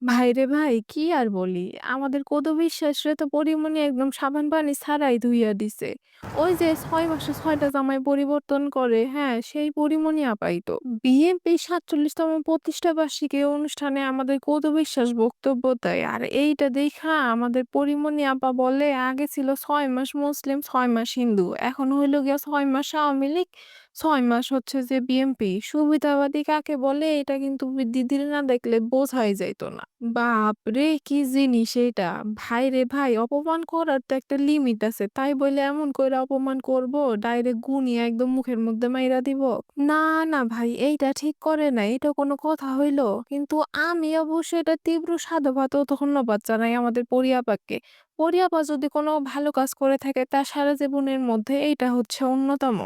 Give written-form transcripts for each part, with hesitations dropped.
ভাইরে ভাই কি আর বলি, আমাদের কত বিশ্বাস তো পরিমণি একদম সাবান পানি ছাড়াই ধুইয়া দিছে। ওই যে ৬ মাসে ৬টা জামাই পরিবর্তন করে, হ্যাঁ সেই পরিমণি আপাই তো বিএনপি ৪৭তম প্রতিষ্ঠা বার্ষিকী অনুষ্ঠানে আমাদের কত বিশ্বাস বক্তব্য দেয়, আর এইটা দেখা আমাদের পরিমণি আপা বলে আগে ছিল ৬ মাস মুসলিম ৬ মাস হিন্দু, এখন হইলো গিয়া ৬ মাস আওয়ামী লীগ ৬ মাস হচ্ছে যে বিএনপি। সুবিধাবাদী কাকে বলে এটা কিন্তু দিদির না দেখলে বোঝাই যাইতো না। বাপরে! কি জিনিস এইটা! ভাইরে ভাই, অপমান করার তো একটা লিমিট আছে। তাই বইলে এমন কইরা অপমান করব, ডাইরেক্ট গুনিয়া একদম মুখের মধ্যে মাইরা দিব? না, না ভাই, এইটা ঠিক করে নাই। এটা কোনো কথা হইল? কিন্তু আমি অবশ্য এটা তীব্র সাধুবাদ ও ধন্যবাদ জানাই আমাদের পরি আপাকে। পরি আপা যদি কোনো ভালো কাজ করে থাকে তার সারা জীবনের মধ্যে এইটা হচ্ছে অন্যতম।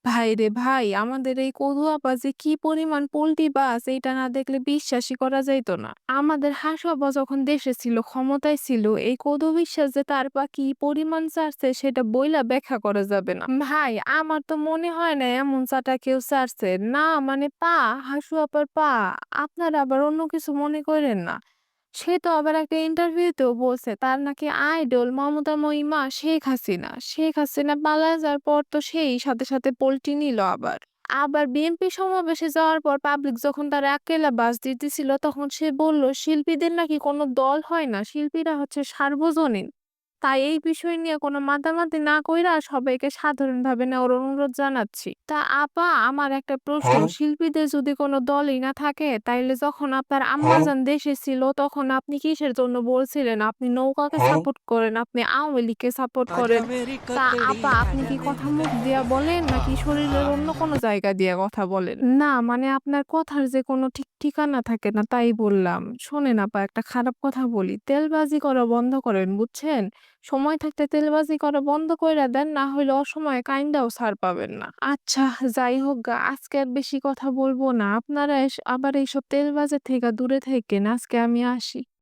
ভাইরে ভাই, আমাদের এই কদু আপা যে কি পরিমাণ পোল্টি-বাজ এইটা না দেখলে বিশ্বাসই করা যাইত না। আমাদের হাসু আপা যখন দেশে ছিল, ক্ষমতায় ছিল, এই কদু বিশ্বাস যে তার পা কি পরিমাণ চাড়ছে সেটা বইলা ব্যাখ্যা করা যাবে না। ভাই, আমার তো মনে হয় না এমন চাটা কেউ চাড়ছে। না মানে পা, হাসু আপার পা। আপনারা আবার অন্য কিছু মনে কইরেন না। সে তো আবার একটা ইন্টারভিউতেও বলছে তার নাকি আইডল মমতাময়ী মা শেখ হাসিনা। শেখ হাসিনা পালায় যাওয়ার পর তো সেই সাথে সাথে পল্টি নিল আবার। আবার বিএনপি সমাবেশে যাওয়ার পর পাবলিক যখন তার একেলা বাস দিতেছিল তখন সে বলল শিল্পীদের নাকি কোনো দল হয় না, শিল্পীরা হচ্ছে সার্বজনীন। তাই এই বিষয় নিয়ে কোনো মাতামাতি না কইরা সবাইকে সাধারণভাবে নেওয়ার অনুরোধ জানাচ্ছি। তা আপা, আমার একটা প্রশ্ন, শিল্পীদের যদি কোনো দলই না থাকে তাইলে যখন আপনার আম্মাজান দেশে ছিল তখন আপনি কিসের জন্য বলছিলেন আপনি নৌকাকে সাপোর্ট করেন, আপনি আওয়ামী লীগকে সাপোর্ট করেন? তা আপা, আপনি কি কথা মুখ দিয়া বলেন নাকি শরীরের অন্য কোনো জায়গা দিয়ে কথা বলেন? না মানে আপনার কথার যে কোনো ঠিক ঠিকানা থাকে না তাই বললাম। শোনেন আপা, একটা খারাপ কথা বলি, তেলবাজি করা বন্ধ করেন বুঝছেন? সময় থাকতে তেলবাজি করা বন্ধ কইরা দেন, না হইলে অসময়ে কাইন্দাও ছাড় পাবেন না। আচ্ছা, যাই হোক গা, আজকে আর বেশি কথা বলবো না। আপনারা আবার এইসব তেলবাজি থেকে দূরে থাইকেন। আজকে আমি আসি।